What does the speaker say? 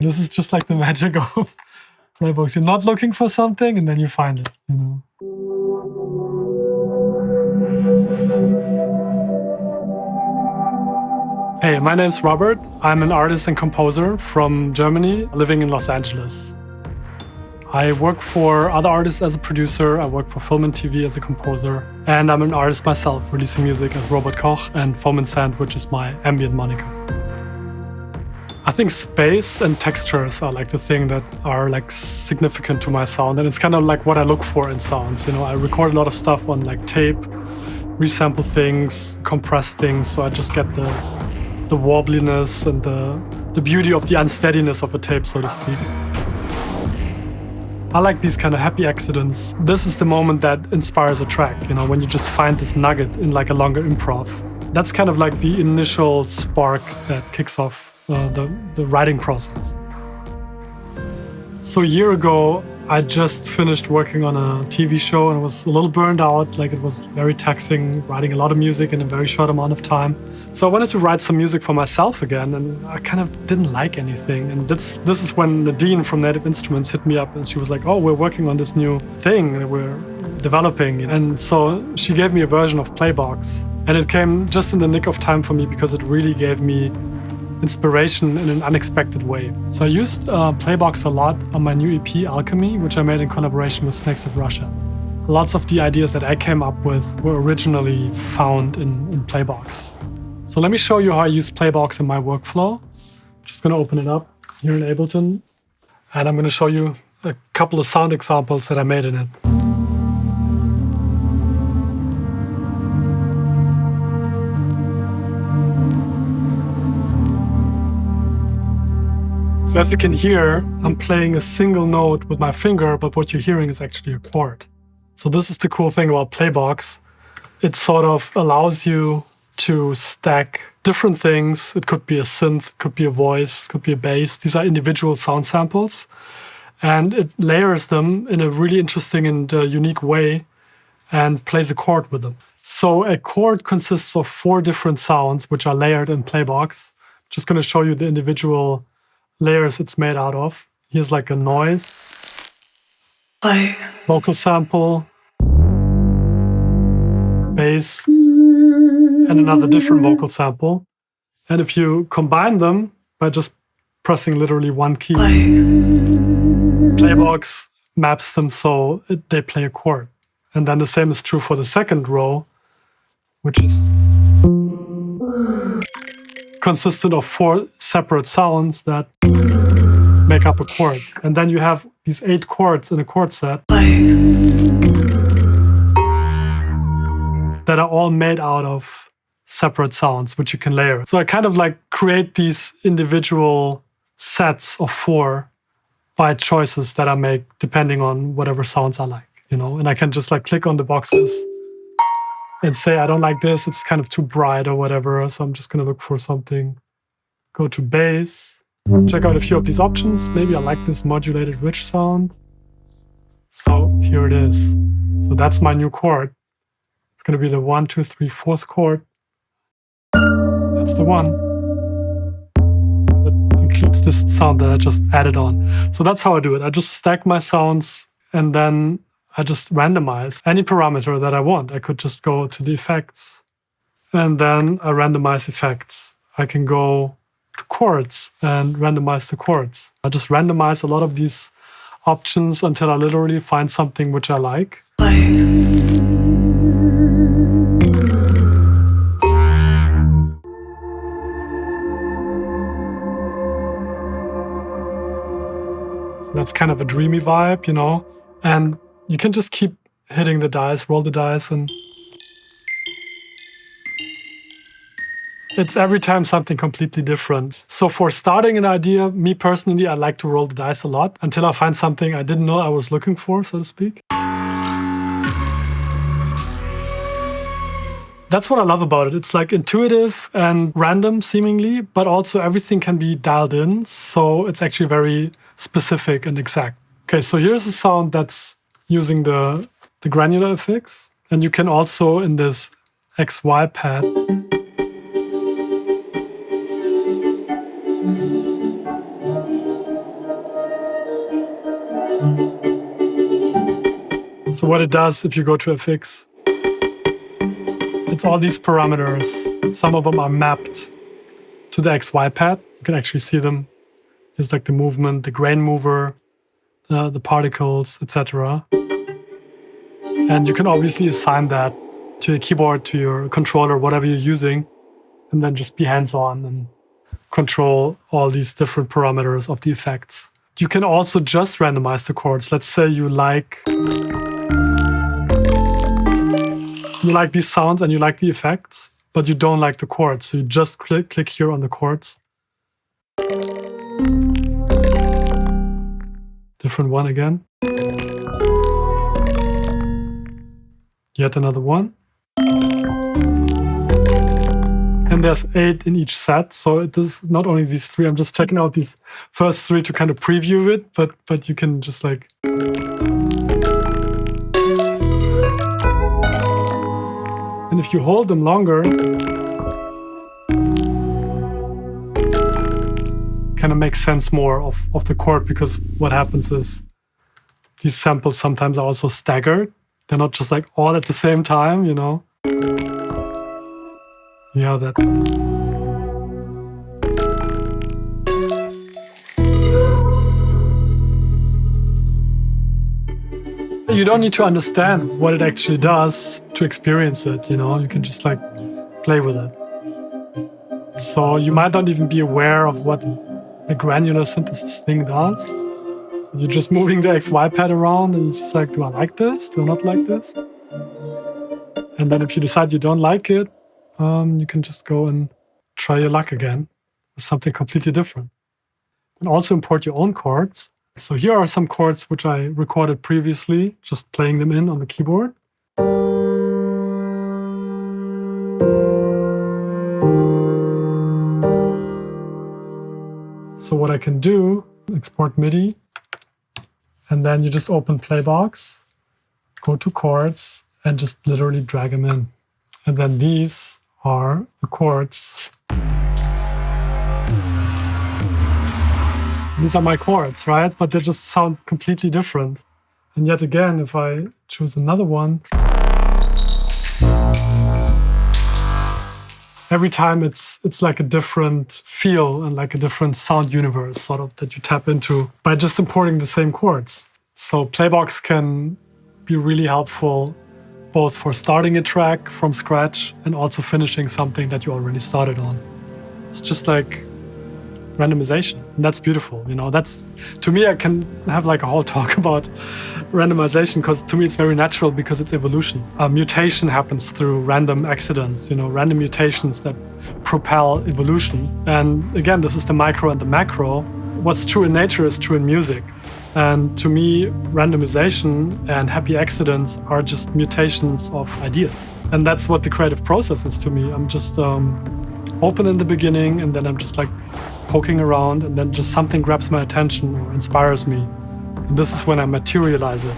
This is just like the magic of Playbox. You're not looking for something and then you find it, you know. Hey, my name's Robert. I'm an artist and composer from Germany, living in Los Angeles. I work for other artists as a producer, I work for film and TV as a composer, and I'm an artist myself, releasing music as Robert Koch and Foam and Sand, which is my ambient moniker. I think space and textures are like the thing that are like significant to my sound, and it's kind of like what I look for in sounds. You know, I record a lot of stuff on like tape, resample things, compress things, so I just get the wobbliness and the beauty of the unsteadiness of a tape, so to speak. I like these kind of happy accidents. This is the moment that inspires a track, you know, when you just find this nugget in like a longer improv. That's kind of like the initial spark that kicks off the writing process. So a year ago, I just finished working on a TV show and I was a little burned out. Like, it was very taxing, writing a lot of music in a very short amount of time. So I wanted to write some music for myself again, and I kind of didn't like anything. And this is when Nadine from Native Instruments hit me up and she was like, oh, we're working on this new thing that we're developing. And so she gave me a version of Playbox. And it came just in the nick of time for me because it really gave me inspiration in an unexpected way. So I used Playbox a lot on my new EP, Alchemy, which I made in collaboration with Snakes of Russia. Lots of the ideas that I came up with were originally found in Playbox. So let me show you how I use Playbox in my workflow. I'm just going to open it up here in Ableton, and I'm going to show you a couple of sound examples that I made in it. So as you can hear, I'm playing a single note with my finger, but what you're hearing is actually a chord. So this is the cool thing about Playbox. It sort of allows you to stack different things. It could be a synth, it could be a voice, it could be a bass. These are individual sound samples. And it layers them in a really interesting and unique way and plays a chord with them. So a chord consists of 4 different sounds, which are layered in Playbox. I'm just going to show you the individual layers it's made out of. Here's like a noise, vocal sample, bass, and another different vocal sample. And if you combine them by just pressing literally one key, Playbox maps them so they play a chord. And then the same is true for the second row, which is consistent of 4 separate sounds that make up a chord. And then you have these 8 chords in a chord set that are all made out of separate sounds, which you can layer. So I kind of like create these individual sets of 4 by choices that I make depending on whatever sounds I like, you know? And I can just like click on the boxes and say, I don't like this, it's kind of too bright or whatever. So I'm just gonna look for something, go to bass, check out a few of these options. Maybe I like this modulated rich sound. So here it is. So that's my new chord. It's gonna be the 1, 2, 3, 4th chord. That's the one. That includes this sound that I just added on. So that's how I do it. I just stack my sounds and then I just randomize any parameter that I want. I could just go to the effects and then I randomize effects. I can go to chords and randomize the chords. I just randomize a lot of these options until I literally find something which I like. So that's kind of a dreamy vibe, you know, and you can just keep hitting the dice, roll the dice, and it's every time something completely different. So for starting an idea, me personally, I like to roll the dice a lot until I find something I didn't know I was looking for, so to speak. That's what I love about it. It's like intuitive and random seemingly, but also everything can be dialed in. So it's actually very specific and exact. Okay, so here's a sound that's using the granular effects. And you can also in this XY pad So what it does, if you go to FX, it's all these parameters. Some of them are mapped to the XY pad. You can actually see them. It's like the movement, the grain mover, the particles, etc. And you can obviously assign that to your keyboard, to your controller, whatever you're using, and then just be hands-on and control all these different parameters of the effects. You can also just randomize the chords. Let's say you like these sounds and you like the effects, but you don't like the chords. So you just click here on the chords. Different one again. Yet another one. And there's 8 in each set, so it is not only these 3. I'm just checking out these first 3 to kind of preview it, but you can just like... And if you hold them longer, kind of makes sense more of the chord, because what happens is these samples sometimes are also staggered. They're not just like all at the same time, you know? Yeah, that. You don't need to understand what it actually does to experience it, you know? You can just like play with it. So you might not even be aware of what the granular synthesis thing does. You're just moving the XY pad around and you're just like, do I like this? Do I not like this? And then if you decide you don't like it, you can just go and try your luck again with something completely different. And also import your own chords. So here are some chords which I recorded previously, just playing them in on the keyboard. So what I can do, export MIDI, and then you just open Playbox, go to chords, and just literally drag them in. And then these are the chords. These are my chords, right? But they just sound completely different. And yet again, if I choose another one, every time it's like a different feel and like a different sound universe sort of that you tap into by just importing the same chords. So Playbox can be really helpful both for starting a track from scratch and also finishing something that you already started on. It's just like randomization, and that's beautiful. You know, that's, to me, I can have like a whole talk about randomization, because to me it's very natural, because it's evolution. Mutation happens through random accidents, you know, random mutations that propel evolution. And again, this is the micro and the macro. What's true in nature is true in music. And to me, randomization and happy accidents are just mutations of ideas. And that's what the creative process is to me. I'm just open in the beginning, and then I'm just like poking around, and then just something grabs my attention or inspires me. And this is when I materialize it